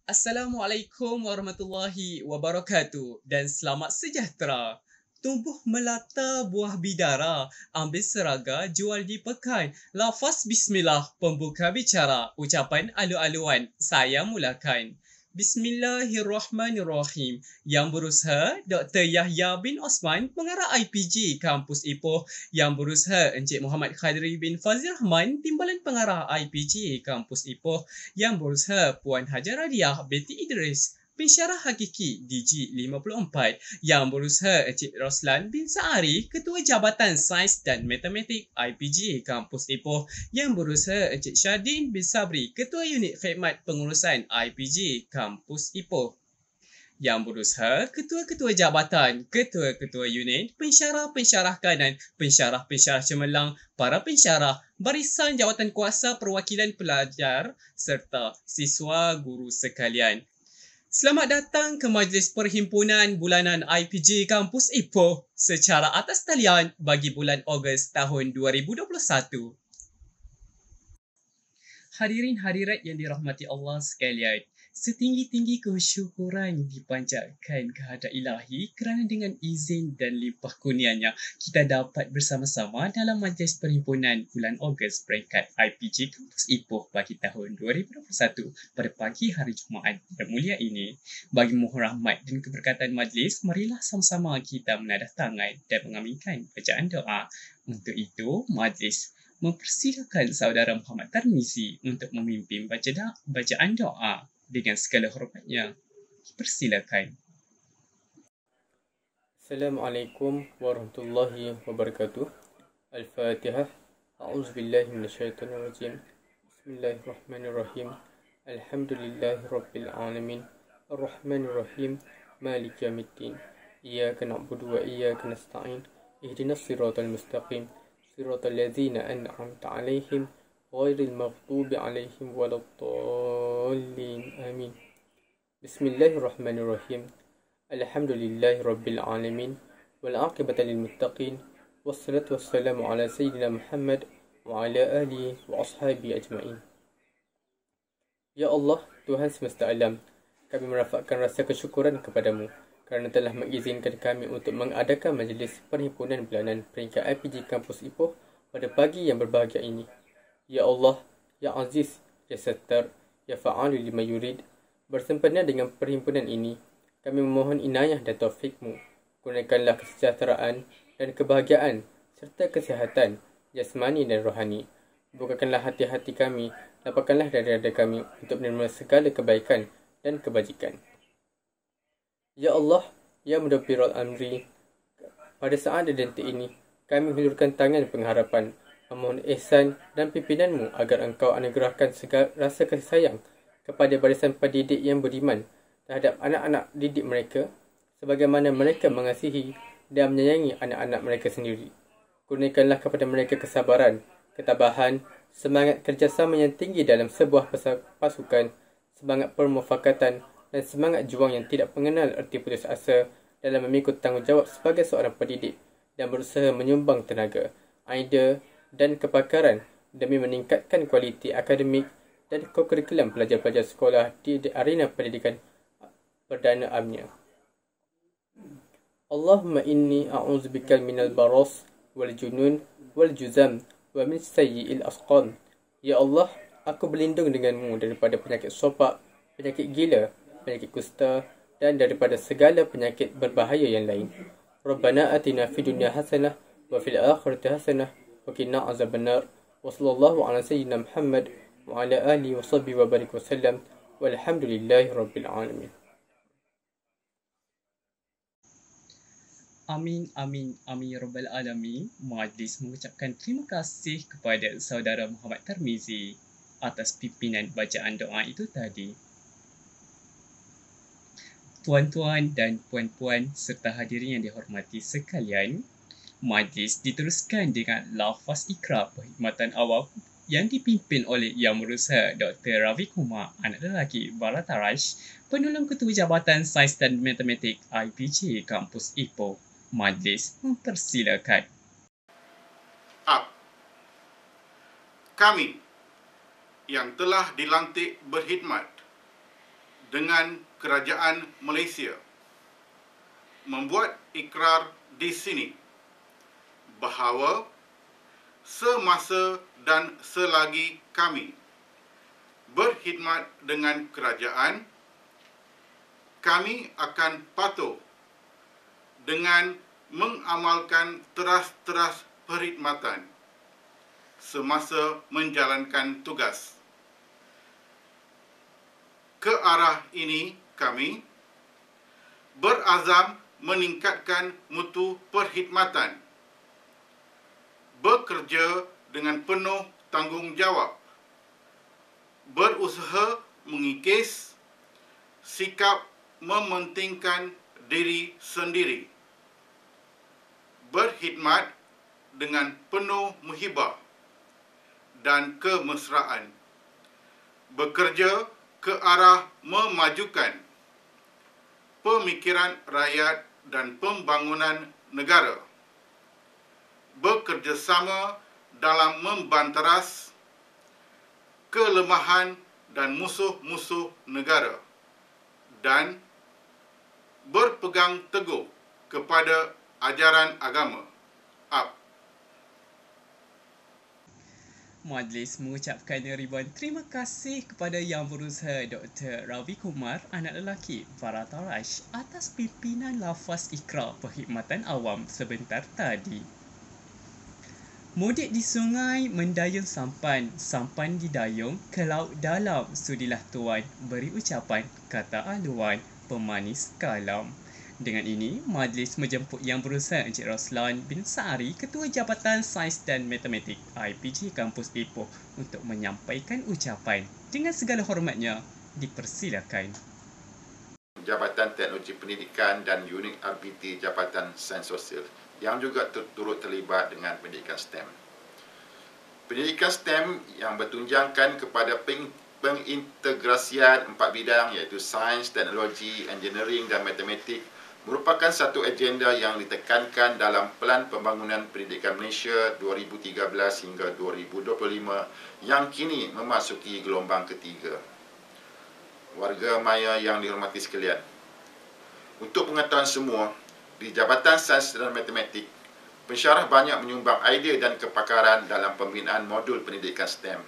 Assalamualaikum warahmatullahi wabarakatuh dan selamat sejahtera. Tumbuh melata buah bidara, ambil seraga, jual di pekan. Lafaz bismillah, pembuka bicara. Ucapan alu-aluan, saya mulakan. Bismillahirrahmanirrahim. Yang berusaha Dr. Yahya bin Osman, pengarah IPG Kampus Ipoh. Yang berusaha Encik Muhammad Khadri bin Fazil Rahman, timbalan pengarah IPG Kampus Ipoh. Yang berusaha Puan Hajar Radiah binti Idris, pensyarah hakiki DG54. Yang berusaha Encik Roslan bin Saari, Ketua Jabatan Sains dan Matematik IPG Kampus Ipoh. Yang berusaha Encik Syadin bin Sabri, Ketua Unit Khidmat Pengurusan IPG Kampus Ipoh. Yang berusaha ketua-ketua jabatan, ketua-ketua unit, pensyarah-pensyarah kanan, pensyarah-pensyarah cemerlang, para pensyarah, barisan jawatan kuasa perwakilan pelajar serta siswa guru sekalian. Selamat datang ke Majlis Perhimpunan Bulanan IPG Kampus Ipoh secara atas talian bagi bulan Ogos tahun 2021. Hadirin hadirat yang dirahmati Allah sekalian, setinggi-tinggi kesyukuran dipanjatkan kehadrat ilahi kerana dengan izin dan limpah kurnianya kita dapat bersama-sama dalam Majlis Perhimpunan bulan Ogos peringkat IPG Kampus Ipoh bagi tahun 2021 pada pagi hari Jumaat yang mulia ini. Bagi mohon rahmat dan keberkatan majlis, marilah sama-sama kita menadah tangan dan mengaminkan bacaan doa. Untuk itu, majlis mempersilakan saudara Muhammad Tarmizi untuk memimpin bacaan doa dengan segala hormatnya. Persilakan. Assalamualaikum warahmatullahi wabarakatuh. Al-Fatihah. A'udzu billahi minasyaitonir rajim. Bismillahirrahmanirrahim. Alhamdulillahi rabbil alamin. Arrahmanir rahim. Maliki yaumiddin. Iyyaka na'budu wa iyyaka nasta'in. Ihdinas siratal mustaqim. Siratal ladzina an'amta 'alaihim ghairil maghdubi 'alaihim waladdallin. Amin. Bismillahirrahmanirrahim. Alhamdulillahi rabbil alamin. Wal 'aqibatu lil muttaqin. Wassalatu wassalamu ala sayyidina Muhammad wa ala alihi wa ashabihi ajma'in. Ya Allah, Tuhan semesta alam, kami merafakkan rasa kesyukuran kepadamu kerana telah mengizinkan kami untuk mengadakan majlis perhimpunan bulanan peringkat IPG Kampus Ipoh pada pagi yang berbahagia ini. Ya Allah, Ya Aziz, Ya Sattar, Ya Fa'alu lima yurid, bersempena dengan perhimpunan ini, kami memohon inayah dan taufikmu. Kurniakanlah kesejahteraan dan kebahagiaan serta kesihatan jasmani dan rohani. Bukakanlah hati-hati kami, lapangkanlah dada-dada kami untuk menerima segala kebaikan dan kebajikan. Ya Allah, Ya Mudabbirul Amri, pada saat identik ini, kami hulurkan tangan pengharapan, memohon ihsan dan pimpinanmu agar engkau anugerahkan segala rasa kasih sayang kepada barisan pendidik yang beriman terhadap anak-anak didik mereka sebagaimana mereka mengasihi dan menyayangi anak-anak mereka sendiri. Kurniakanlah kepada mereka kesabaran, ketabahan, semangat kerjasama yang tinggi dalam sebuah pasukan, semangat permufakatan dan semangat juang yang tidak mengenal erti putus asa dalam memikul tanggungjawab sebagai seorang pendidik dan berusaha menyumbang tenaga, idea dan kepakaran demi meningkatkan kualiti akademik dan kurikulum pelajar-pelajar sekolah di arena pendidikan perdana amnya. Allahumma inni a'udzubika minal baras wal junun wal juzam wa min sayyi'il asqam. Ya Allah, aku berlindung denganmu daripada penyakit sopak, penyakit gila, penyakit kusta dan daripada segala penyakit berbahaya yang lain. Rabbana atina fid dunya hasanah wa fil akhirati hasanah wa qina azabannar. Wa sallallahu ala sayyidina Muhammad wa ala alihi wa sahbihi wa barik wa sallam. Walhamdulillahi rabbil alamin. Amin, amin, amin ya rabbal alamin. Majlis mengucapkan terima kasih kepada saudara Muhammad Tarmizi atas pimpinan bacaan doa itu tadi. Tuan-tuan dan puan-puan serta hadirin yang dihormati sekalian, majlis diteruskan dengan lafaz ikrar perkhidmatan awam yang dipimpin oleh Yang Berusaha Dr. Ravi Kumar, anak lelaki Barataraj, penolong Ketua Jabatan Sains dan Matematik IPG Kampus Ipoh. Majlis mempersilakan. Kami yang telah dilantik berkhidmat dengan Kerajaan Malaysia membuat ikrar di sini bahawa semasa dan selagi kami berkhidmat dengan kerajaan, kami akan patuh dengan mengamalkan teras-teras perkhidmatan semasa menjalankan tugas. Ke arah ini kami berazam meningkatkan mutu perkhidmatan, bekerja dengan penuh tanggungjawab, berusaha mengikis, sikap mementingkan diri sendiri, berkhidmat dengan penuh muhibah dan kemesraan, bekerja ke arah memajukan pemikiran rakyat dan pembangunan negara, bekerjasama dalam membanteras kelemahan dan musuh-musuh negara, dan berpegang teguh kepada ajaran agama. Majlis mengucapkan ribuan terima kasih kepada Yang Berusaha Dr. Ravi Kumar, anak lelaki Farah Tarash, atas pimpinan lafaz ikrar perkhidmatan awam sebentar tadi. Mudik di sungai mendayung sampan, sampan didayung ke laut dalam, sudilah tuan beri ucapan kata aluan pemanis kalam. Dengan ini, majlis menjemput Yang Berusaha Encik Roslan bin Saari, Ketua Jabatan Sains dan Matematik IPG Kampus Ipoh, untuk menyampaikan ucapan. Dengan segala hormatnya, dipersilakan. Jabatan Teknologi Pendidikan dan unit RBT Jabatan Sains Sosial yang juga turut terlibat dengan pendidikan STEM. Pendidikan STEM yang bertunjangkan kepada pengintegrasian 4 bidang iaitu sains, teknologi, engineering dan matematik merupakan satu agenda yang ditekankan dalam Pelan Pembangunan Pendidikan Malaysia 2013 hingga 2025 yang kini memasuki gelombang ketiga. Warga maya yang dihormati sekalian, untuk pengetahuan semua, di Jabatan Sains dan Matematik, pensyarah banyak menyumbang idea dan kepakaran dalam pembinaan modul pendidikan STEM,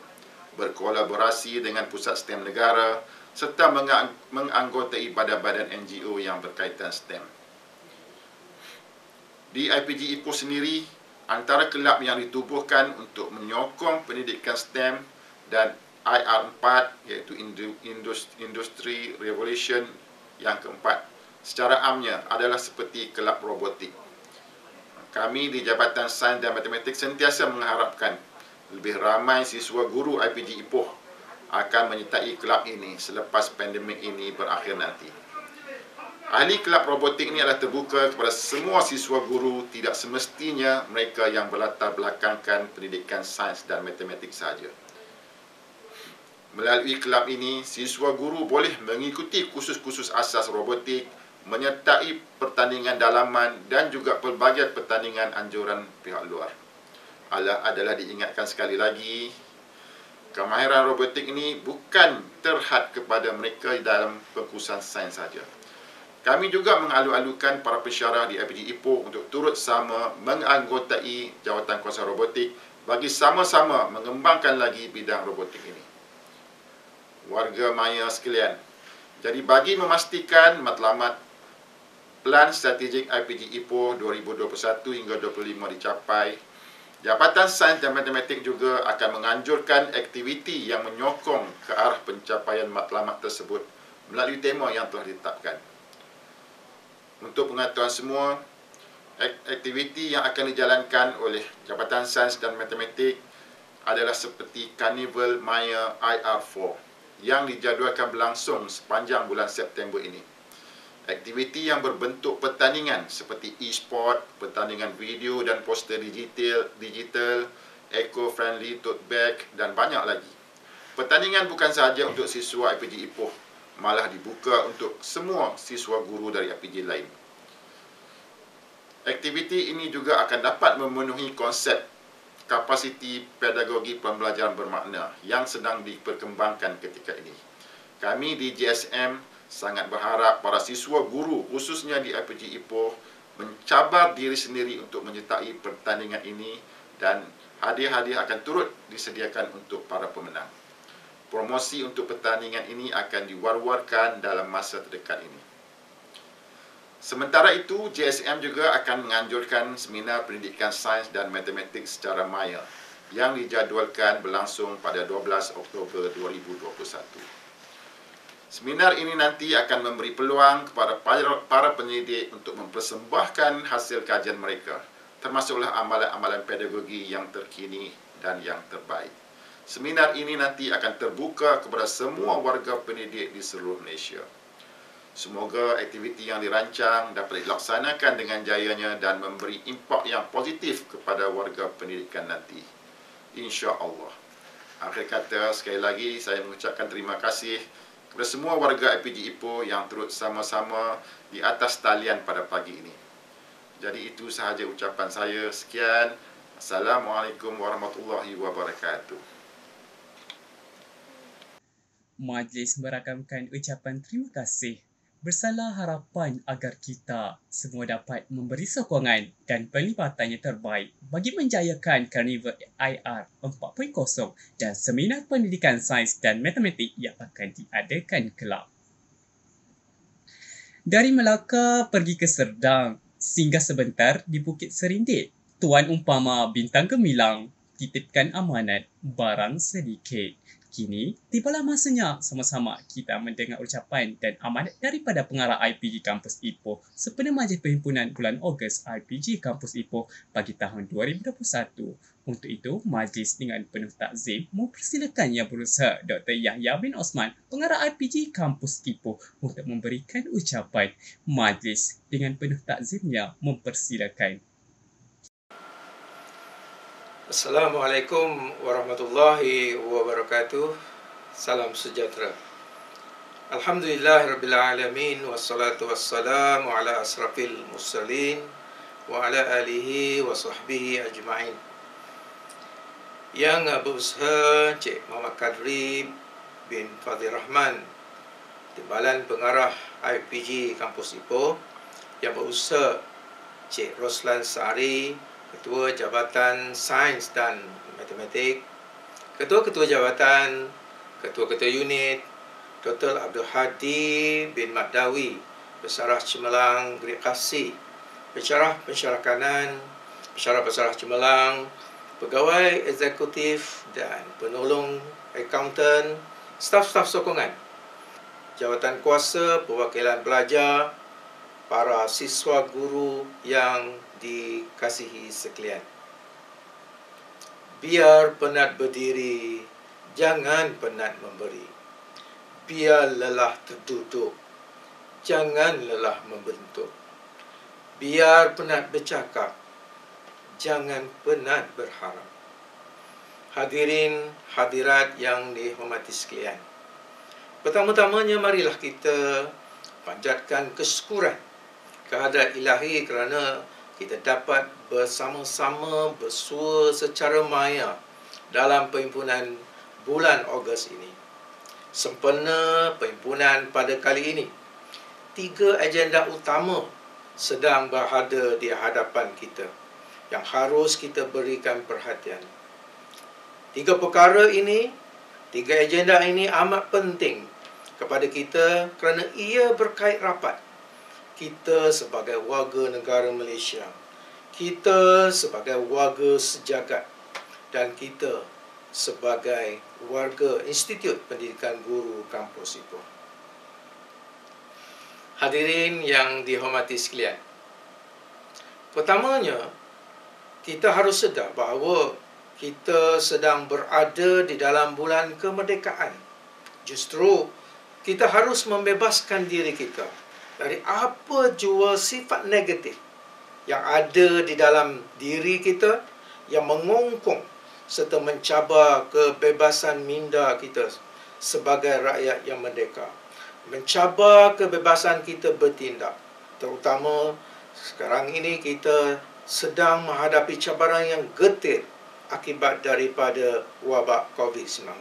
berkolaborasi dengan Pusat STEM Negara serta menganggotai badan-badan NGO yang berkaitan STEM. Di IPG Ipoh sendiri, antara kelab yang ditubuhkan untuk menyokong pendidikan STEM dan IR4 iaitu Industry Revolution yang keempat, secara amnya adalah seperti kelab robotik. Kami di Jabatan Sains dan Matematik sentiasa mengharapkan lebih ramai siswa guru IPG Ipoh akan menyertai kelab ini selepas pandemik ini berakhir nanti. Ahli kelab robotik ini adalah terbuka kepada semua siswa guru, tidak semestinya mereka yang berlatar belakangkan pendidikan sains dan matematik sahaja. Melalui kelab ini, siswa guru boleh mengikuti kursus-kursus asas robotik, menyertai pertandingan dalaman dan juga pelbagai pertandingan anjuran pihak luar. Adalah diingatkan sekali lagi, kemahiran robotik ini bukan terhad kepada mereka dalam pengkursusan sains sahaja. Kami juga mengalu-alukan para pensyarah di IPG Ipoh untuk turut sama menganggotai jawatan kuasa robotik bagi sama-sama mengembangkan lagi bidang robotik ini. Warga maya sekalian, jadi bagi memastikan matlamat Pelan Strategik IPG Ipoh 2021 hingga 2025 dicapai, Jabatan Sains dan Matematik juga akan menganjurkan aktiviti yang menyokong ke arah pencapaian matlamat tersebut melalui tema yang telah ditetapkan. Untuk pengetahuan semua, aktiviti yang akan dijalankan oleh Jabatan Sains dan Matematik adalah seperti Karnival Maya IR4 yang dijadualkan berlangsung sepanjang bulan September ini. Aktiviti yang berbentuk pertandingan seperti e-sport, pertandingan video dan poster digital, eco-friendly tote bag dan banyak lagi. Pertandingan bukan sahaja untuk siswa IPG Ipoh, malah dibuka untuk semua siswa guru dari IPG lain. Aktiviti ini juga akan dapat memenuhi konsep kapasiti pedagogi pembelajaran bermakna yang sedang diperkembangkan ketika ini. Kami di GSM sangat berharap para siswa guru khususnya di IPG Ipoh mencabar diri sendiri untuk menyertai pertandingan ini dan hadiah-hadiah akan turut disediakan untuk para pemenang. Promosi untuk pertandingan ini akan diwar-warkan dalam masa terdekat ini. Sementara itu, GSM juga akan menganjurkan seminar pendidikan sains dan matematik secara maya yang dijadualkan berlangsung pada 12 Oktober 2021. Seminar ini nanti akan memberi peluang kepada para pendidik untuk mempersembahkan hasil kajian mereka, termasuklah amalan-amalan pedagogi yang terkini dan yang terbaik. Seminar ini nanti akan terbuka kepada semua warga pendidik di seluruh Malaysia. Semoga aktiviti yang dirancang dapat dilaksanakan dengan jayanya dan memberi impak yang positif kepada warga pendidikan nanti. InsyaAllah. Akhir kata, sekali lagi saya mengucapkan terima kasih kepada semua warga IPG Ipoh yang turut sama-sama di atas talian pada pagi ini. Jadi itu sahaja ucapan saya. Sekian. Assalamualaikum warahmatullahi wabarakatuh. Majlis merakamkan ucapan terima kasih bersalah harapan agar kita semua dapat memberi sokongan dan pelibatan yang terbaik bagi menjayakan Carnival IR 4.0 dan seminar pendidikan sains dan matematik yang akan diadakan kelak. Dari Melaka pergi ke Serdang, singgah sebentar di Bukit Serindit, Tuan Umpama Bintang Gemilang titipkan amanat barang sedikit. Kini, tibalah masanya sama-sama kita mendengar ucapan dan amanat daripada pengarah IPG Kampus Ipoh sempena Majlis Perhimpunan bulan Ogos IPG Kampus Ipoh bagi tahun 2021. Untuk itu, Majlis dengan penuh takzim mempersilakan Yang Berusaha Dr. Yahya bin Osman, pengarah IPG Kampus Ipoh untuk memberikan ucapan. Majlis dengan penuh takzimnya mempersilakan. Assalamualaikum warahmatullahi wabarakatuh. Salam sejahtera. Alhamdulillahirrabbilalamin. Wassalatu wassalamu ala asrafil mursalin wa ala alihi wa sahbihi ajma'in. Yang berusaha Cik Muhammad Kadri bin Fazil Rahman, Timbalan Pengarah IPG Kampus Ipoh. Yang berusaha Cik Roslan Sari, Ketua Jabatan Sains dan Matematik, Ketua-Ketua Jabatan, Ketua-Ketua Unit, Dr. Abdul Hadi bin Madawi, Pesarah Cemerlang Grid Kasih, Pensyarah Kanan, Pesarah Cemerlang, Pegawai Eksekutif dan Penolong Akauntan, staf-staf sokongan, Jawatan Kuasa, Perwakilan Pelajar, para siswa guru yang dikasihi sekalian. Biar penat berdiri, jangan penat memberi. Biar lelah terduduk, jangan lelah membentuk. Biar penat bercakap, jangan penat berharap. Hadirin hadirat yang dihormati sekalian, pertama-tamanya marilah kita panjatkan kesyukuran kehadrat Ilahi kerana kita dapat bersama-sama bersua secara maya dalam perhimpunan bulan Ogos ini. Sempena perhimpunan pada kali ini, 3 agenda utama sedang berada di hadapan kita yang harus kita berikan perhatian. 3 perkara ini, 3 agenda ini amat penting kepada kita kerana ia berkait rapat kita sebagai warga negara Malaysia, kita sebagai warga sejagat, dan kita sebagai warga Institut Pendidikan Guru Kampus Ipoh. Hadirin yang dihormati sekalian, pertamanya, kita harus sedar bahawa kita sedang berada di dalam bulan kemerdekaan. Justru, kita harus membebaskan diri kita dari apa jua sifat negatif yang ada di dalam diri kita yang mengongkong serta mencabar kebebasan minda kita sebagai rakyat yang merdeka. Mencabar kebebasan kita bertindak. Terutama sekarang ini kita sedang menghadapi cabaran yang getir akibat daripada wabak COVID-19.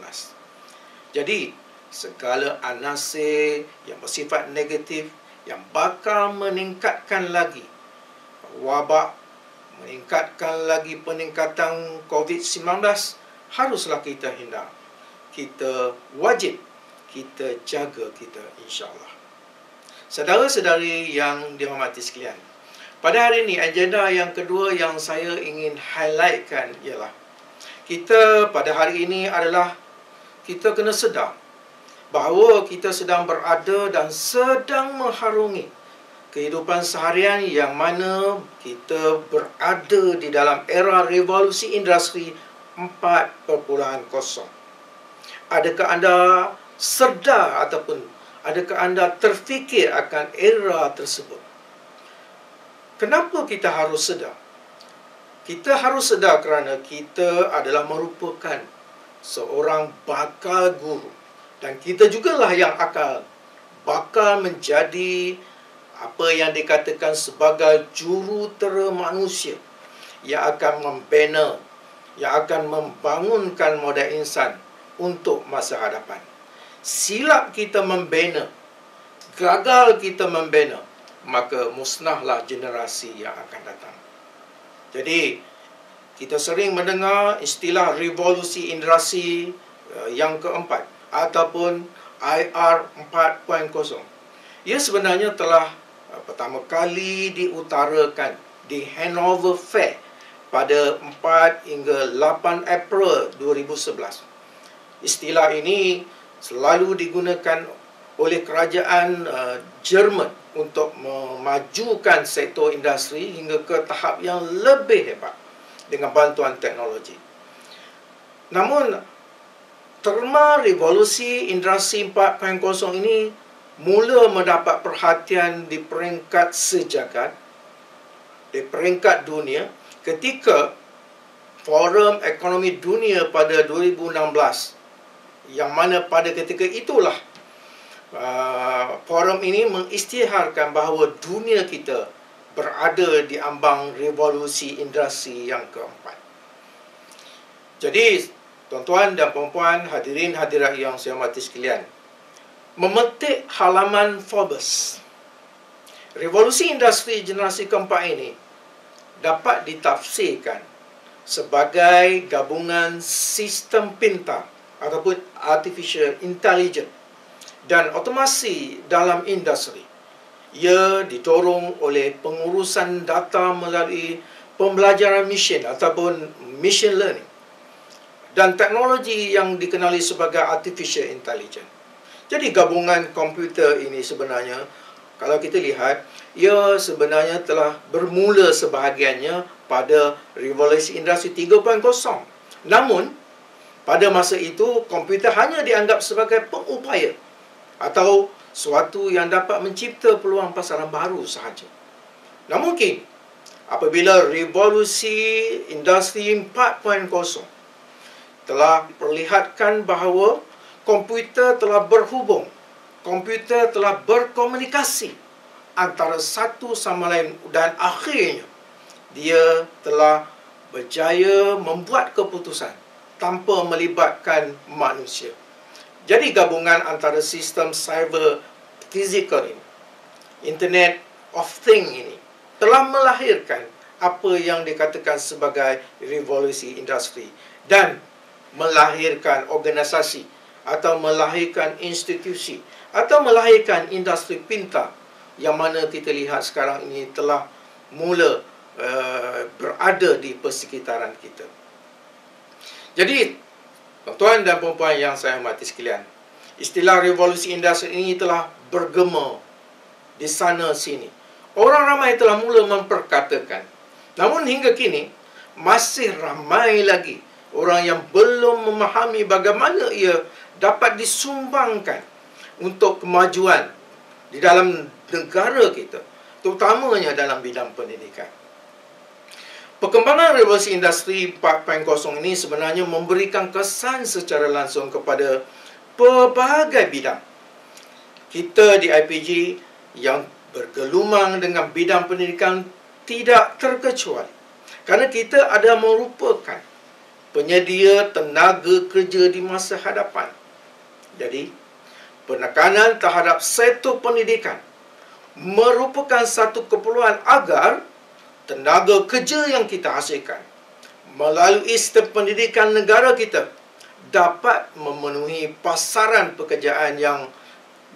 Jadi, segala anasir yang bersifat negatif yang bakal meningkatkan lagi wabak, meningkatkan lagi peningkatan COVID-19, haruslah kita hindar. Kita wajib kita jaga kita, insya-Allah. Saudara-saudari yang dihormati sekalian, pada hari ini agenda yang kedua yang saya ingin highlightkan ialah kita pada hari ini adalah kita kena sedar bahawa kita sedang berada dan sedang mengharungi kehidupan seharian yang mana kita berada di dalam era revolusi industri 4.0. Adakah anda sedar ataupun adakah anda terfikir akan era tersebut? Kenapa kita harus sedar? Kita harus sedar kerana kita adalah merupakan seorang bakal guru. Dan kita jugalah yang bakal menjadi apa yang dikatakan sebagai jurutera manusia yang akan membina, yang akan membangunkan modal insan untuk masa hadapan. Silap kita membina, gagal kita membina, maka musnahlah generasi yang akan datang. Jadi, kita sering mendengar istilah revolusi industri yang keempat ataupun IR 4.0. Ia sebenarnya telah pertama kali diutarakan di Hanover Fair pada 4 hingga 8 April 2011. Istilah ini selalu digunakan oleh kerajaan Jerman untuk memajukan sektor industri hingga ke tahap yang lebih hebat dengan bantuan teknologi. Namun, terma revolusi industri 4.0 ini mula mendapat perhatian di peringkat sejagat, di peringkat dunia, ketika Forum Ekonomi Dunia pada 2016, yang mana pada ketika itulah forum ini mengisytiharkan bahawa dunia kita berada di ambang revolusi industri yang keempat. Jadi, tuan-tuan dan puan-puan, hadirin hadirat yang saya hormati sekalian, memetik halaman Forbes, revolusi industri generasi keempat ini dapat ditafsirkan sebagai gabungan sistem pintar ataupun artificial intelligence dan otomasi dalam industri. Ia didorong oleh pengurusan data melalui pembelajaran mesin ataupun machine learning dan teknologi yang dikenali sebagai artificial intelligence. Jadi gabungan komputer ini sebenarnya, kalau kita lihat, ia sebenarnya telah bermula sebahagiannya pada revolusi industri 3.0. Namun, pada masa itu, komputer hanya dianggap sebagai pengupaya atau suatu yang dapat mencipta peluang pasaran baru sahaja. Namun mungkin, apabila revolusi industri 4.0 telah perlihatkan bahawa komputer telah berhubung, komputer telah berkomunikasi antara satu sama lain dan akhirnya dia telah berjaya membuat keputusan tanpa melibatkan manusia. Jadi gabungan antara sistem cyber fizikal ini, Internet of Things ini, telah melahirkan apa yang dikatakan sebagai revolusi industri dan melahirkan organisasi atau melahirkan institusi atau melahirkan industri pintar yang mana kita lihat sekarang ini telah mula berada di persekitaran kita. Jadi, tuan-tuan dan puan-puan yang saya hormati sekalian, istilah revolusi industri ini telah bergema di sana sini. Orang ramai telah mula memperkatakan. Namun hingga kini, masih ramai lagi orang yang belum memahami bagaimana ia dapat disumbangkan untuk kemajuan di dalam negara kita, terutamanya dalam bidang pendidikan. Perkembangan revolusi industri 4.0 ini sebenarnya memberikan kesan secara langsung kepada pelbagai bidang. Kita di IPG yang bergelumang dengan bidang pendidikan tidak terkecuali, kerana kita ada merupakan penyedia tenaga kerja di masa hadapan. Jadi, penekanan terhadap sektor pendidikan merupakan satu keperluan agar tenaga kerja yang kita hasilkan melalui sistem pendidikan negara kita dapat memenuhi pasaran pekerjaan yang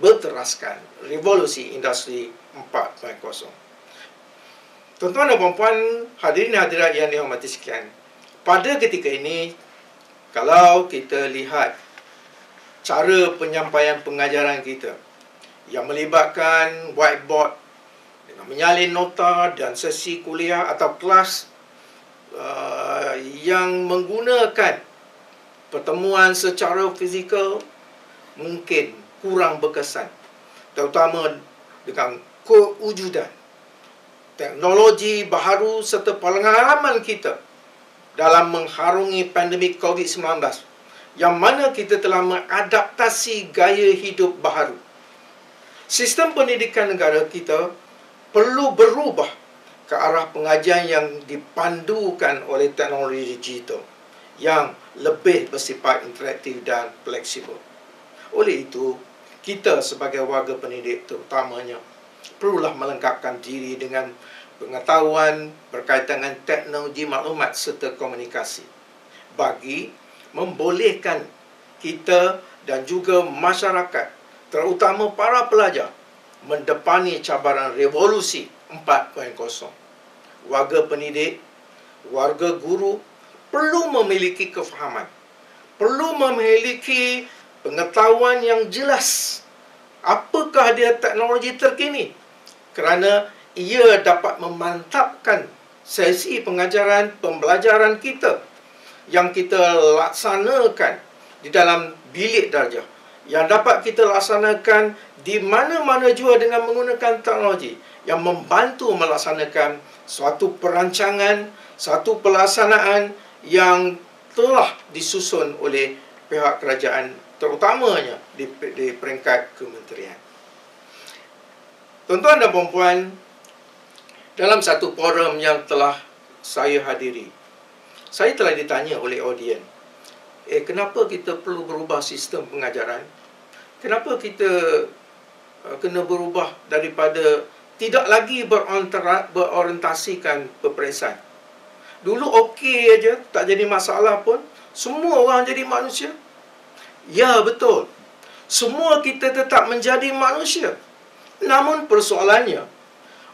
berteraskan revolusi industri 4.0. Tuan-tuan dan puan-puan, hadirin hadirat yang dihormati sekalian, pada ketika ini, kalau kita lihat cara penyampaian pengajaran kita yang melibatkan whiteboard dengan menyalin nota dan sesi kuliah atau kelas yang menggunakan pertemuan secara fizikal mungkin kurang berkesan, terutama dengan kewujudan teknologi baharu serta pengalaman kita dalam mengharungi pandemik COVID-19 yang mana kita telah mengadaptasi gaya hidup baharu. Sistem pendidikan negara kita perlu berubah ke arah pengajian yang dipandukan oleh teknologi digital yang lebih bersifat interaktif dan fleksibel. Oleh itu, kita sebagai warga pendidik terutamanya perlulah melengkapkan diri dengan pengetahuan berkaitan dengan teknologi maklumat serta komunikasi bagi membolehkan kita dan juga masyarakat, terutama para pelajar, mendepani cabaran revolusi 4.0. Warga pendidik, warga guru perlu memiliki kefahaman, perlu memiliki pengetahuan yang jelas apakah dia teknologi terkini, kerana ia dapat memantapkan sesi pengajaran pembelajaran kita yang kita laksanakan di dalam bilik darjah, yang dapat kita laksanakan di mana-mana jua dengan menggunakan teknologi yang membantu melaksanakan suatu perancangan, satu pelaksanaan yang telah disusun oleh pihak kerajaan, terutamanya di peringkat kementerian. Tuan-tuan dan puan-puan, dalam satu forum yang telah saya hadiri, saya telah ditanya oleh audien, kenapa kita perlu berubah sistem pengajaran? Kenapa kita kena berubah daripada tidak lagi berorientasikan peperiksaan? Dulu okey aja, tak jadi masalah pun. Semua orang jadi manusia. Ya, betul. Semua kita tetap menjadi manusia. Namun persoalannya,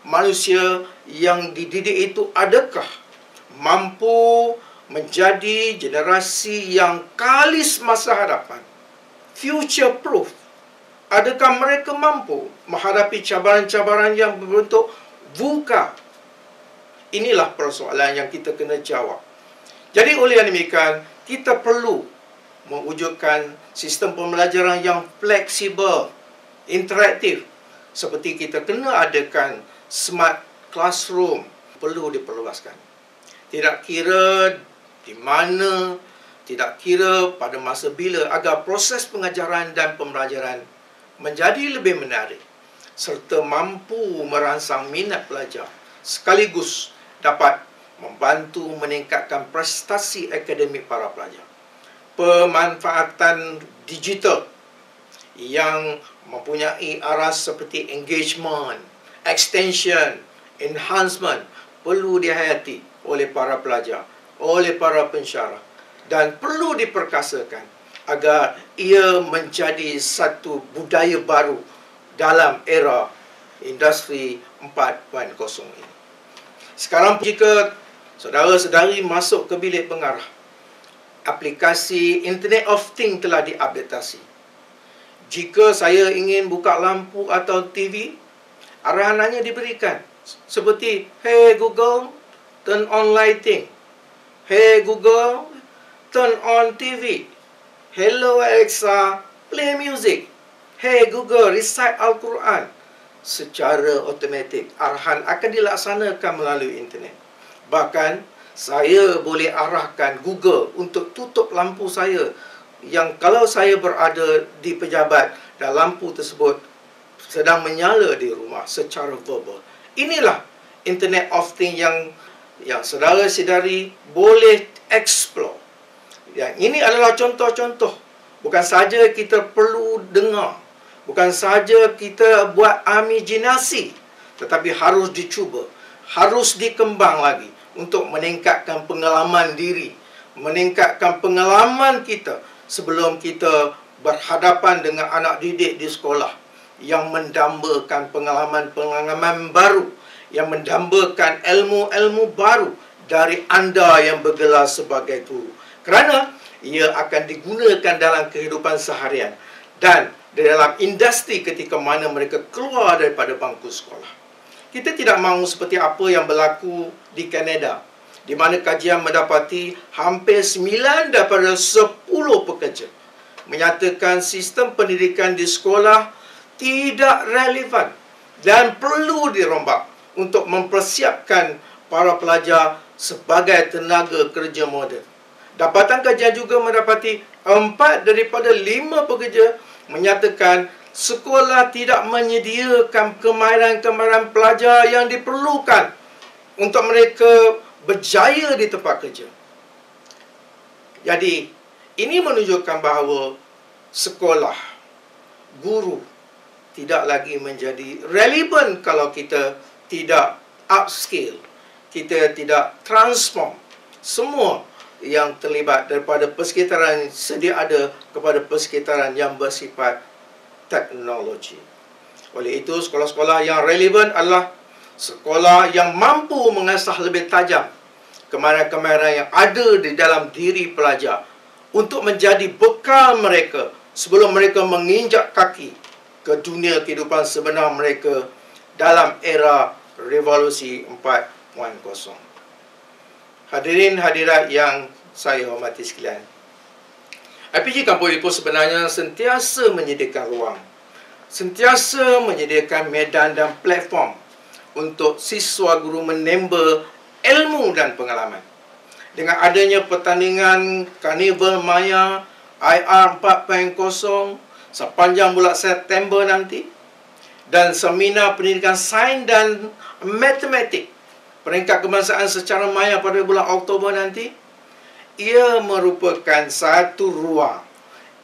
manusia yang dididik itu adakah mampu menjadi generasi yang kalis masa hadapan, future proof? Adakah mereka mampu menghadapi cabaran-cabaran yang berbentuk VUCA? Inilah persoalan yang kita kena jawab. Jadi oleh demikian, kita perlu mewujudkan sistem pembelajaran yang fleksibel, interaktif. Seperti kita kena adakan smart classroom, perlu diperluaskan. Tidak kira di mana, tidak kira pada masa bila, agar proses pengajaran dan pembelajaran menjadi lebih menarik serta mampu merangsang minat pelajar, sekaligus dapat membantu meningkatkan prestasi akademik para pelajar. Pemanfaatan digital yang mempunyai aras seperti engagement, extension, enhancement perlu dihayati oleh para pelajar, oleh para pensyarah, dan perlu diperkasakan agar ia menjadi satu budaya baru dalam era industri 4.0 ini. Sekarang jika saudara-saudari masuk ke bilik pengarah, aplikasi Internet of Things telah diupdatasi. Jika saya ingin buka lampu atau TV, arahan hanya diberikan seperti, "Hey Google, turn on lighting. Hey Google, turn on TV. Hello Alexa, play music. Hey Google, recite Al-Quran." Secara automatik, arahan akan dilaksanakan melalui internet. Bahkan, saya boleh arahkan Google untuk tutup lampu saya yang kalau saya berada di pejabat dan lampu tersebut sedang menyala di rumah secara verbal. Inilah Internet of Things yang saudara sedari boleh explore. Yang ini adalah contoh-contoh. Bukan saja kita perlu dengar, Bukan sahaja kita buat imajinasi, tetapi harus dicuba, harus dikembang lagi untuk meningkatkan pengalaman diri, meningkatkan pengalaman kita sebelum kita berhadapan dengan anak didik di sekolah yang mendambakan pengalaman-pengalaman baru, yang mendambakan ilmu-ilmu baru dari anda yang bergelar sebagai guru. Kerana ia akan digunakan dalam kehidupan seharian dan di dalam industri ketika mana mereka keluar daripada bangku sekolah. Kita tidak mahu seperti apa yang berlaku di Kanada, di mana kajian mendapati hampir 9 daripada 10 pekerja menyatakan sistem pendidikan di sekolah tidak relevan dan perlu dirombak untuk mempersiapkan para pelajar sebagai tenaga kerja moden. Dapatan kajian juga mendapati 4 daripada 5 pekerja menyatakan sekolah tidak menyediakan kemahiran-kemahiran pelajar yang diperlukan untuk mereka berjaya di tempat kerja. Jadi, ini menunjukkan bahawa sekolah, guru tidak lagi menjadi relevan kalau kita tidak upskill, kita tidak transform semua yang terlibat daripada persekitaran sedia ada kepada persekitaran yang bersifat teknologi. Oleh itu, sekolah-sekolah yang relevan adalah sekolah yang mampu mengasah lebih tajam kemahiran-kemahiran yang ada di dalam diri pelajar untuk menjadi bekal mereka sebelum mereka menginjak kaki ke dunia kehidupan sebenar mereka dalam era revolusi 4.0. Hadirin hadirat yang saya hormati sekalian, IPG Kampus Ipoh sebenarnya sentiasa menyediakan ruang, sentiasa menyediakan medan dan platform untuk siswa guru menimba ilmu dan pengalaman. Dengan adanya pertandingan Karnival Maya IR 4.0 sepanjang bulan September nanti dan seminar pendidikan sains dan matematik peringkat kebangsaan secara maya pada bulan Oktober nanti, ia merupakan satu ruang,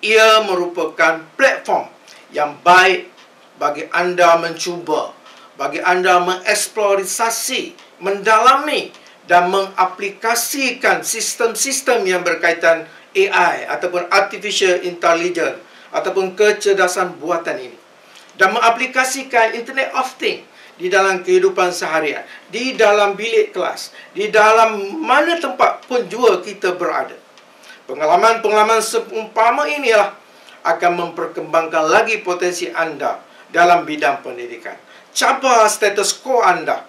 ia merupakan platform yang baik bagi anda mencuba, bagi anda mengeksplorasi, mendalami dan mengaplikasikan sistem-sistem yang berkaitan AI ataupun Artificial Intelligence ataupun kecerdasan buatan ini, dan mengaplikasikan Internet of Things di dalam kehidupan seharian, di dalam bilik kelas, di dalam mana tempat pun jua kita berada. Pengalaman-pengalaman seumpama inilah akan memperkembangkan lagi potensi anda dalam bidang pendidikan. Cabar status quo anda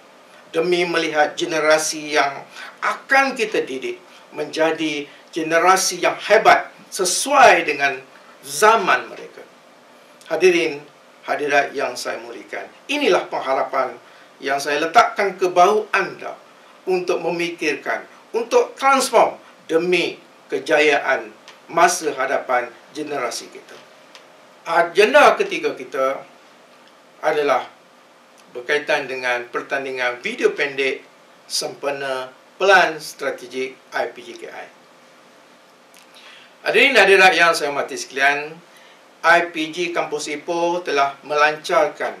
demi melihat generasi yang akan kita didik menjadi generasi yang hebat sesuai dengan zaman mereka. Hadirin hadirat yang saya muliakan, inilah pengharapan yang saya letakkan ke bahu anda untuk memikirkan, untuk transform demi kejayaan masa hadapan generasi kita. Agenda ketiga kita adalah berkaitan dengan pertandingan video pendek sempena Pelan Strategik IPGKI. Hadirin hadirat yang saya hormati sekalian, IPG Kampus Ipoh telah melancarkan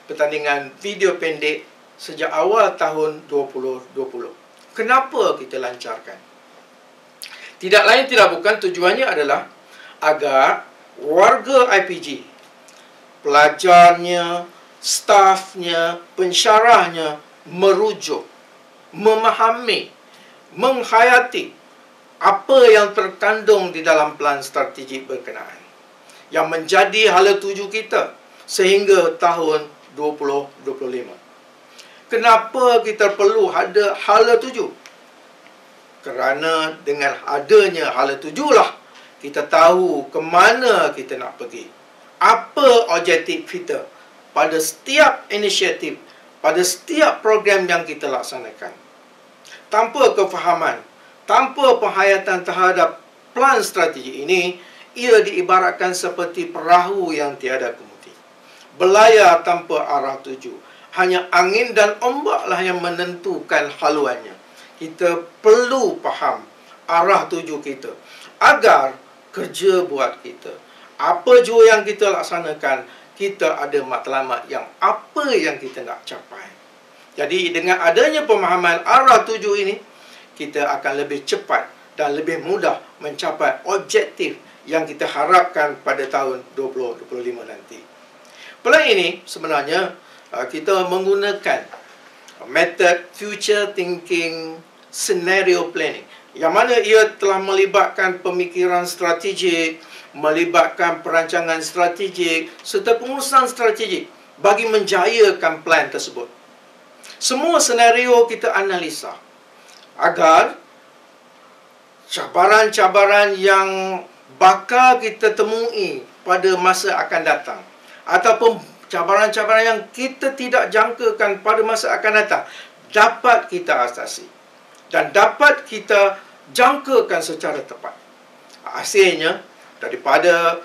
pertandingan video pendek sejak awal tahun 2020. Kenapa kita lancarkan? Tidak lain tidak bukan, tujuannya adalah agar warga IPG, pelajarnya, stafnya, pensyarahnya merujuk, memahami, menghayati apa yang terkandung di dalam pelan strategik berkenaan yang menjadi hala tuju kita sehingga tahun 2025. Kenapa kita perlu ada hala tuju? Kerana dengan adanya hala tuju lah kita tahu ke mana kita nak pergi. Apa objektif kita pada setiap inisiatif, pada setiap program yang kita laksanakan. Tanpa kefahaman, tanpa penghayatan terhadap pelan strategi ini, ia diibaratkan seperti perahu yang tiada kemudi, berlayar tanpa arah tuju. Hanya angin dan ombaklah yang menentukan haluannya. Kita perlu faham arah tuju kita agar kerja buat kita, apa jua yang kita laksanakan, kita ada matlamat yang apa yang kita nak capai. Jadi dengan adanya pemahaman arah tuju ini, kita akan lebih cepat dan lebih mudah mencapai objektif yang kita harapkan pada tahun 2025 nanti. Pelan ini sebenarnya kita menggunakan metod future thinking scenario planning, yang mana ia telah melibatkan pemikiran strategik, melibatkan perancangan strategik serta pengurusan strategik bagi menjayakan plan tersebut. Semua senario kita analisa agar cabaran-cabaran yang bakal kita temui pada masa akan datang ataupun cabaran-cabaran yang kita tidak jangkakan pada masa akan datang dapat kita atasi dan dapat kita jangkakan secara tepat. Hasilnya daripada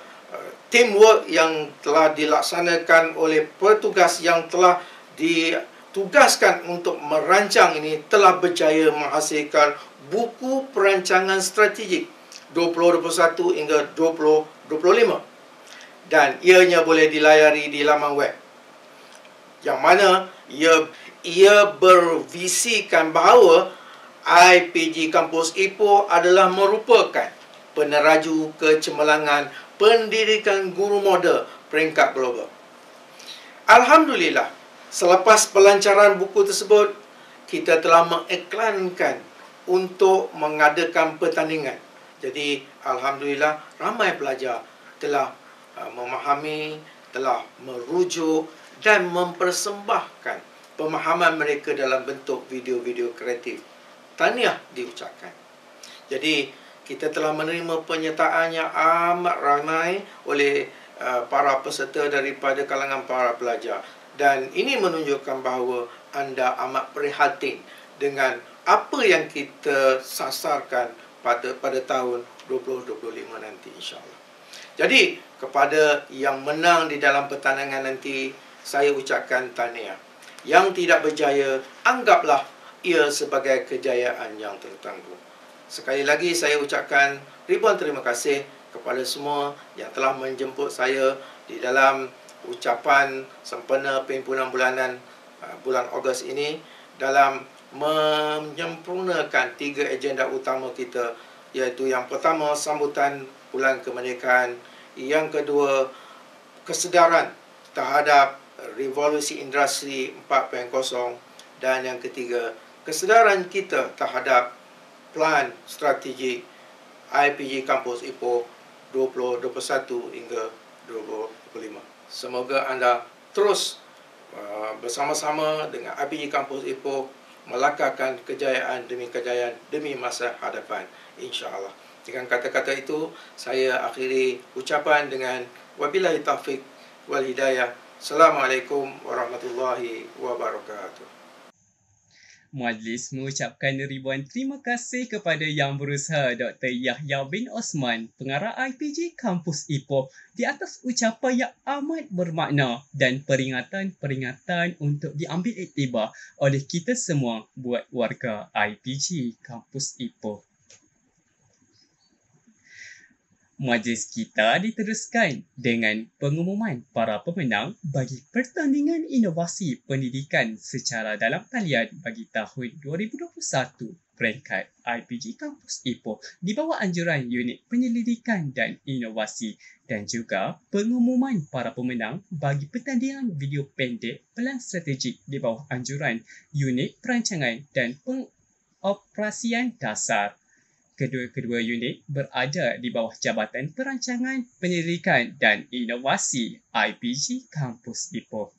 teamwork yang telah dilaksanakan oleh petugas yang telah ditugaskan untuk merancang ini telah berjaya menghasilkan buku perancangan strategik 2021 hingga 2025, dan ianya boleh dilayari di laman web, yang mana ia bervisikan bahawa IPG Kampus Ipoh adalah merupakan peneraju kecemerlangan pendidikan guru moden peringkat global. Alhamdulillah, selepas pelancaran buku tersebut, kita telah mengiklankan untuk mengadakan pertandingan. Jadi, alhamdulillah, ramai pelajar telah memahami, telah merujuk dan mempersembahkan pemahaman mereka dalam bentuk video-video kreatif. Tahniah diucapkan. Jadi, kita telah menerima penyertaan yang amat ramai oleh para peserta daripada kalangan para pelajar. Dan ini menunjukkan bahawa anda amat prihatin dengan apa yang kita sasarkan pada tahun 2025 nanti, insyaAllah. Jadi, kepada yang menang di dalam pertandingan nanti, saya ucapkan tahniah. Yang tidak berjaya, anggaplah ia sebagai kejayaan yang tertangguh. Sekali lagi saya ucapkan ribuan terima kasih kepada semua yang telah menjemput saya di dalam ucapan sempena perhimpunan bulanan bulan Ogos ini dalam menyempurnakan 3 agenda utama kita, iaitu yang pertama sambutan bulan kemerdekaan, yang kedua kesedaran terhadap revolusi industri 4.0, dan yang ketiga kesedaran kita terhadap plan strategi IPG Kampus Ipoh 2021 hingga 2025. Semoga anda terus bersama-sama dengan IPG Kampus Ipoh melangkahkan kejayaan demi masa hadapan, insya-Allah. Dengan kata-kata itu, saya akhiri ucapan dengan wabillahi taufik wal hidayah. Assalamualaikum warahmatullahi wabarakatuh. Majlis mengucapkan ribuan terima kasih kepada Yang Berusaha Dr. Yahya bin Osman, pengarah IPG Kampus Ipoh, di atas ucapan yang amat bermakna dan peringatan untuk diambil iktibar oleh kita semua buat warga IPG Kampus Ipoh. Majlis kita diteruskan dengan pengumuman para pemenang bagi pertandingan inovasi pendidikan secara dalam talian bagi tahun 2021 peringkat IPG Kampus Ipoh di bawah anjuran Unit Penyelidikan dan Inovasi, dan juga pengumuman para pemenang bagi pertandingan video pendek pelan strategik di bawah anjuran Unit Perancangan dan Pengoperasian Dasar. Kedua-kedua unit berada di bawah Jabatan Perancangan, Penyelidikan dan Inovasi IPG Kampus Ipoh.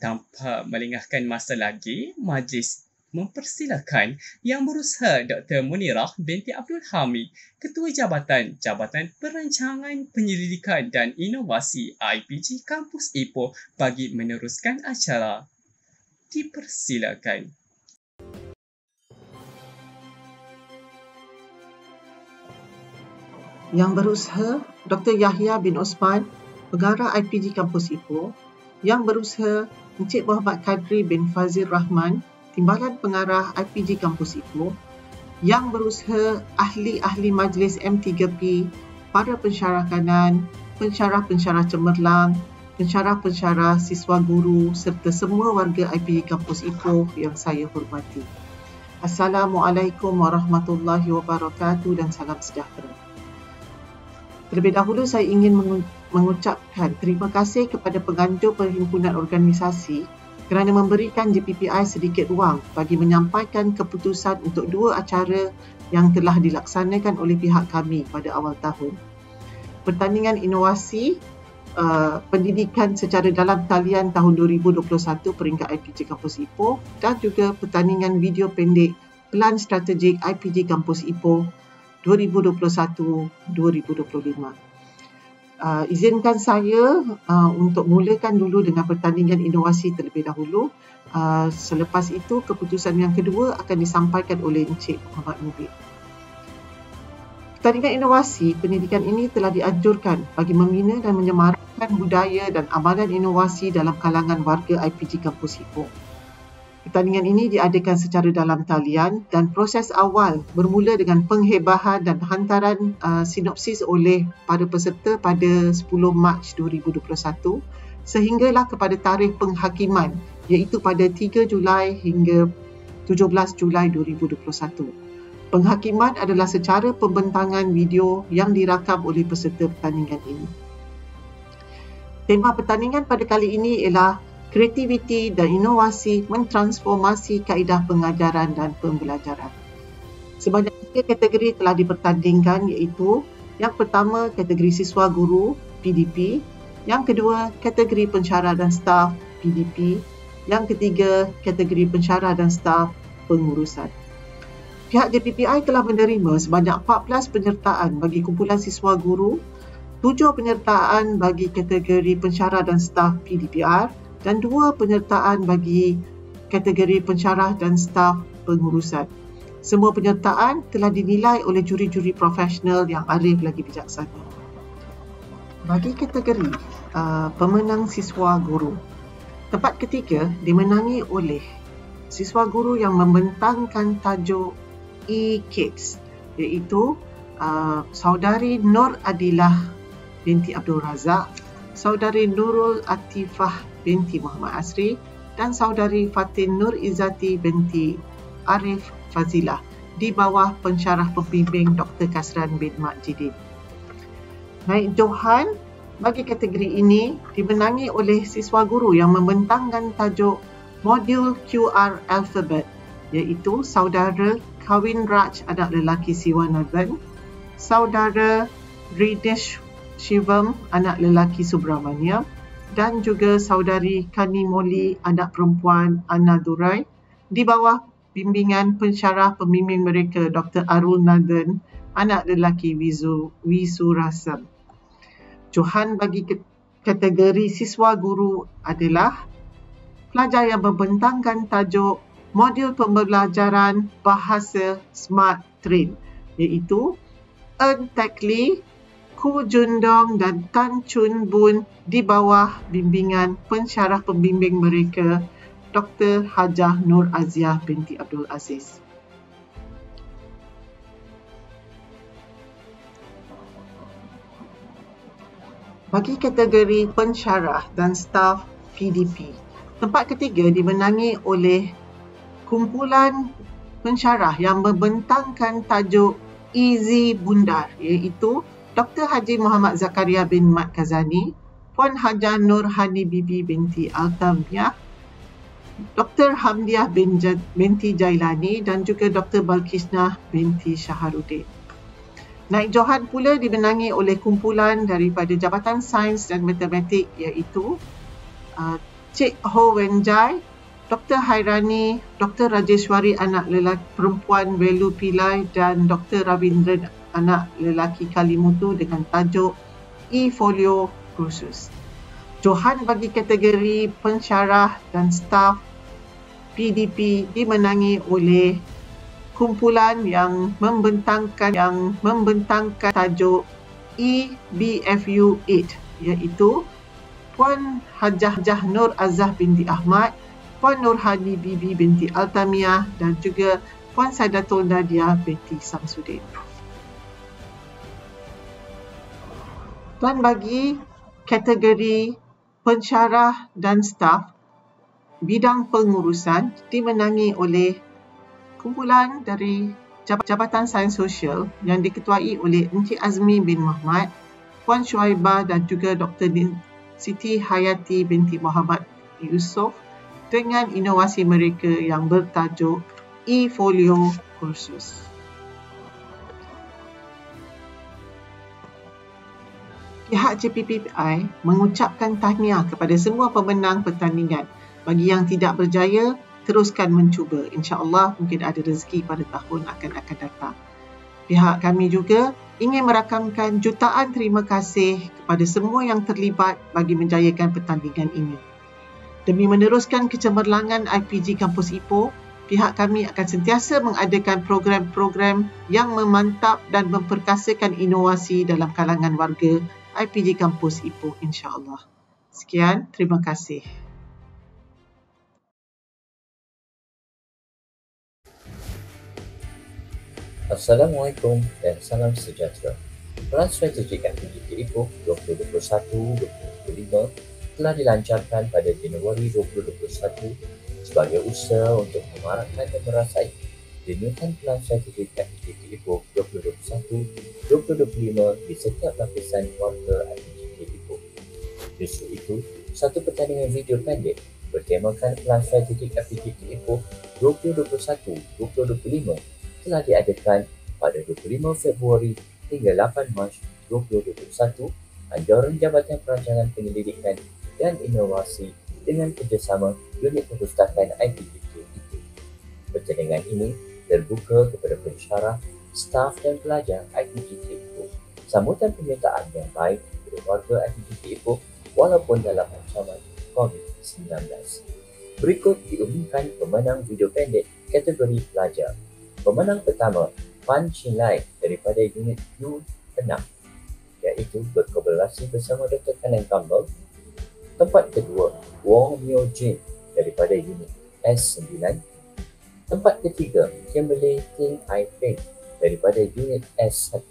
Tanpa melengahkan masa lagi, majlis mempersilakan Yang Berusaha Dr. Munirah binti Abdul Hamid, Ketua Jabatan Perancangan, Penyelidikan dan Inovasi IPG Kampus Ipoh bagi meneruskan acara. Dipersilakan. Yang Berusaha Dr. Yahya bin Osman, pengarah IPG Kampus Ipoh. Yang Berusaha Encik Muhammad Kadri bin Fazil Rahman, Timbalan Pengarah IPG Kampus Ipoh. Yang Berusaha ahli-ahli majlis M3P, para pensyarah kanan, pensyarah-pensyarah cemerlang, pensyarah-pensyarah, siswa guru serta semua warga IPG Kampus Ipoh yang saya hormati. Assalamualaikum warahmatullahi wabarakatuh dan salam sejahtera. Terlebih dahulu saya ingin mengucapkan terima kasih kepada penganjur perhimpunan organisasi kerana memberikan JPPI sedikit ruang bagi menyampaikan keputusan untuk 2 acara yang telah dilaksanakan oleh pihak kami pada awal tahun. Pertandingan inovasi pendidikan secara dalam talian tahun 2021 peringkat IPG Kampus Ipoh dan juga pertandingan video pendek Pelan Strategik IPG Kampus Ipoh 2021-2025. Izinkan saya untuk mulakan dulu dengan pertandingan inovasi terlebih dahulu. Selepas itu, keputusan yang kedua akan disampaikan oleh Encik Muhammad Mubin. Pertandingan inovasi pendidikan ini telah dianjurkan bagi membina dan menyemarakkan budaya dan amalan inovasi dalam kalangan warga IPG Kampus Ipoh. Pertandingan ini diadakan secara dalam talian dan proses awal bermula dengan penghebahan dan hantaran sinopsis oleh para peserta pada 10 Mac 2021 sehinggalah kepada tarikh penghakiman iaitu pada 3 Julai hingga 17 Julai 2021. Penghakiman adalah secara pembentangan video yang dirakam oleh peserta pertandingan ini. Tema pertandingan pada kali ini ialah kreativiti dan inovasi mentransformasi kaedah pengajaran dan pembelajaran. Sebanyak 3 kategori telah dipertandingkan iaitu yang pertama kategori siswa guru PDP, yang kedua kategori pensyarah dan staf PDP, yang ketiga kategori pensyarah dan staf pengurusan. Pihak JPPI telah menerima sebanyak 14 penyertaan bagi kumpulan siswa guru, 7 penyertaan bagi kategori pensyarah dan staf PDPR dan 2 penyertaan bagi kategori pensyarah dan staf pengurusan. Semua penyertaan telah dinilai oleh juri-juri profesional yang arif lagi bijaksana. Bagi kategori pemenang siswa guru, tempat ketiga dimenangi oleh siswa guru yang membentangkan tajuk E-Kids iaitu saudari Nur Adilah binti Abdul Razak, saudari Nurul Atifah binti Muhammad Asri dan saudari Fatin Nur Izzati binti Arif Fazilah di bawah pensyarah pembimbing Dr. Kasran bin Mak Jidin. Naik Johan bagi kategori ini dimenangi oleh siswa guru yang membentangkan tajuk modul QR Alphabet iaitu saudara Kawin Raj anak lelaki Siwanathan, saudara Ridesh Shivam anak lelaki Subramaniam dan juga saudari Kani Moli anak perempuan Anna Durai di bawah bimbingan pensyarah pembimbing mereka Dr. Arul Nathan anak lelaki Wisu Rasam. Johan bagi kategori siswa guru adalah pelajar yang membentangkan tajuk modul pembelajaran bahasa Smart Train iaitu Eun Teck Lee, Ku Jundong dan Tan Chun Boon di bawah bimbingan pensyarah pembimbing mereka Dr. Hajah Nur Aziah binti Abdul Aziz. Bagi kategori pensyarah dan staf PDP, tempat ketiga dimenangi oleh kumpulan pensyarah yang membentangkan tajuk Easy Bundar iaitu Dr. Haji Muhammad Zakaria bin Mat Kazani, Puan Hajah Nur Hani Bibi binti Altamiyah, Dr. Hamdiah binti Jailani dan juga Dr. Balkisnah binti Syaharuddin. Naik Johan pula dimenangi oleh kumpulan daripada Jabatan Sains dan Matematik iaitu Cik Ho Wen Jai, Dr. Hairani, Dr. Rajeswari anak lelaki perempuan Velu Pillai dan Dr. Ravindran anak lelaki Kalimutu dengan tajuk E-Folio Kursus. Johan bagi kategori pensyarah dan staf PDP dimenangi oleh kumpulan yang membentangkan tajuk EBFU 8 iaitu Puan Hajah Nur Azah binti Ahmad, Puan Nurhani Bibi binti Altamiyah dan juga Puan Saidatul Nadia binti Samsudin. Dan bagi kategori pensyarah dan staf bidang pengurusan dimenangi oleh kumpulan dari Jabatan Sains Sosial yang diketuai oleh Encik Azmi bin Muhammad, Puan Shuaibah dan juga Dr. Siti Hayati binti Muhammad Yusof dengan inovasi mereka yang bertajuk e-folio kursus. Pihak JPPI mengucapkan tahniah kepada semua pemenang pertandingan. Bagi yang tidak berjaya, teruskan mencuba. InsyaAllah mungkin ada rezeki pada tahun akan datang. Pihak kami juga ingin merakamkan jutaan terima kasih kepada semua yang terlibat bagi menjayakan pertandingan ini. Demi meneruskan kecemerlangan IPG Kampus Ipoh, pihak kami akan sentiasa mengadakan program-program yang memantap dan memperkasakan inovasi dalam kalangan warga IPG Kampus Ipoh, insya-Allah. Sekian, terima kasih. Assalamualaikum dan salam sejahtera. Pelan Strategik IPG Ipoh 2021-2025 telah dilancarkan pada Januari 2021 sebagai usaha untuk memarakkan dan merasai denyutan Pelan Strategik IPG Ipoh 2021-2025 di setiap lapisan warga IPG Ipoh. Justru itu, satu pertandingan video pendek bertemakan Pelan Strategik IPG Ipoh 2021-2025 telah diadakan pada 25 Februari hingga 8 Mac 2021 anjuran Jabatan Perancangan Penyelidikan dan Inovasi dengan kerjasama Unit Perpustakaan IPG Ipoh. Pertandingan ini terbuka kepada pensyarah, staf dan pelajar IPG Ipoh. Sambutan penyertaan yang baik kepada warga IPG Ipoh walaupun dalam ancaman COVID-19. Berikut diumumkan pemenang video pendek kategori pelajar. Pemenang pertama, Pan Chin Lai daripada unit U6, iaitu berkolaborasi bersama Dr. Kanan Campbell. Tempat kedua, Wong Myo Jin daripada unit S9. Tempat ketiga, Kimberly Ting Ai Peng daripada unit S1.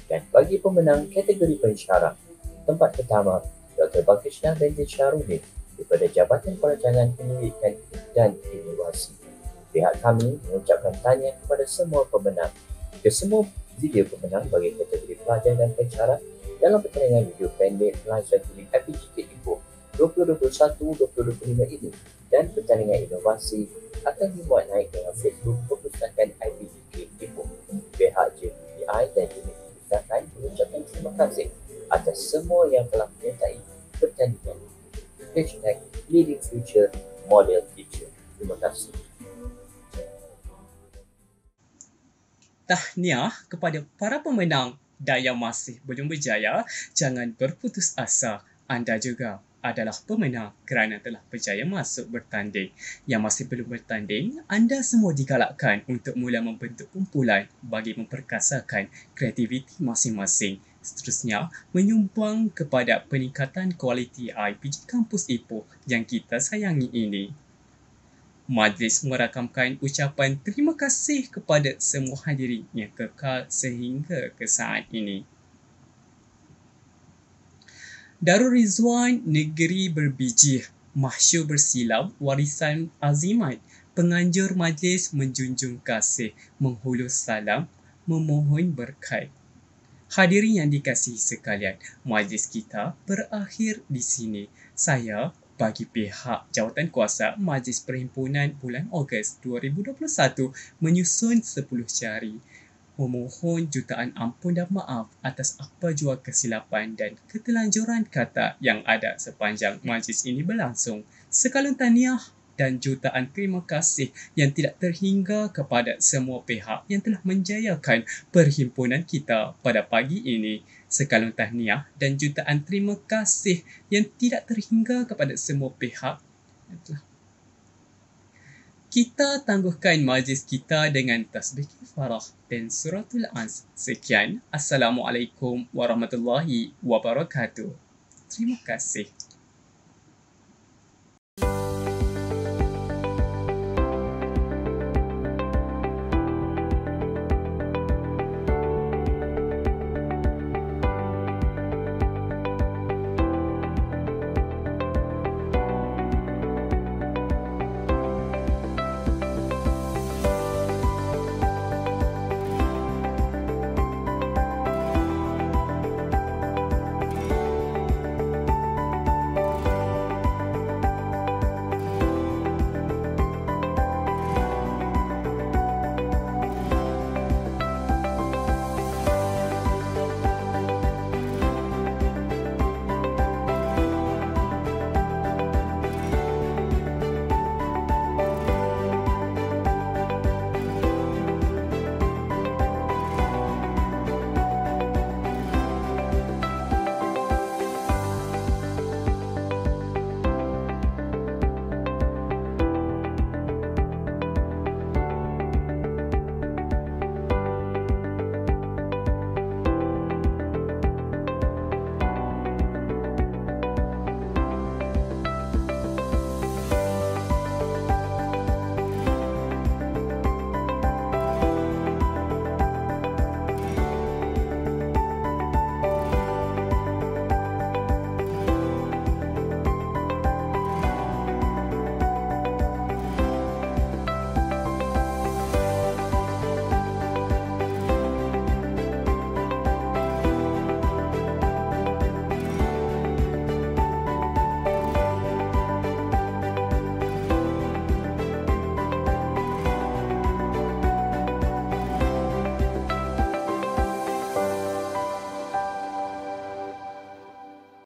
Dan bagi pemenang kategori pensyarah, tempat pertama, Dr. Bakishnah binti Syarudin daripada Jabatan Perancangan Penyelidikan dan Inovasi. Pihak kami mengucapkan tahniah kepada semua pemenang. Kesemua video pemenang bagi kategori pelajar dan pensyarah dalam pertandingan video pendek Pelan Strategik IPG Ipoh 2021-2025 ini dan pertandingan inovasi akan dibuat naik dalam Facebook Perpustakaan IPG Ipoh. Pihak JPPI dan unit perpustakaan mengucapkan terima kasih atas semua yang telah menyertai pertandingan. #Leading Future Model Teacher. Terima kasih. Tahniah kepada para pemenang dan yang masih belum berjaya, jangan berputus asa. Anda juga adalah pemenang kerana telah berjaya masuk bertanding. Yang masih belum bertanding, anda semua digalakkan untuk mula membentuk kumpulan bagi memperkasakan kreativiti masing-masing. Seterusnya, menyumbang kepada peningkatan kualiti IPG Kampus Ipoh yang kita sayangi ini. Majlis merakamkan ucapan terima kasih kepada semua hadirin yang kekal sehingga ke saat ini. Darul Rizwan Negeri Berbiji, Mahsyur Bersilam Warisan Azimat. Penganjur majlis menjunjung kasih, menghulur salam, memohon berkat. Hadirin yang dikasihi sekalian, majlis kita berakhir di sini. Saya bagi pihak Jawatankuasa Majlis Perhimpunan bulan Ogos 2021 menyusun 10 jari. Memohon jutaan ampun dan maaf atas apa jua kesilapan dan ketelanjuran kata yang ada sepanjang majlis ini berlangsung. Sekalun tahniah dan jutaan terima kasih yang tidak terhingga kepada semua pihak yang telah menjayakan perhimpunan kita pada pagi ini. Sekalun tahniah dan jutaan terima kasih yang tidak terhingga kepada semua pihak. Kita tangguhkan majlis kita dengan tasbih kifarah dan suratul As. Sekian. Assalamualaikum warahmatullahi wabarakatuh. Terima kasih.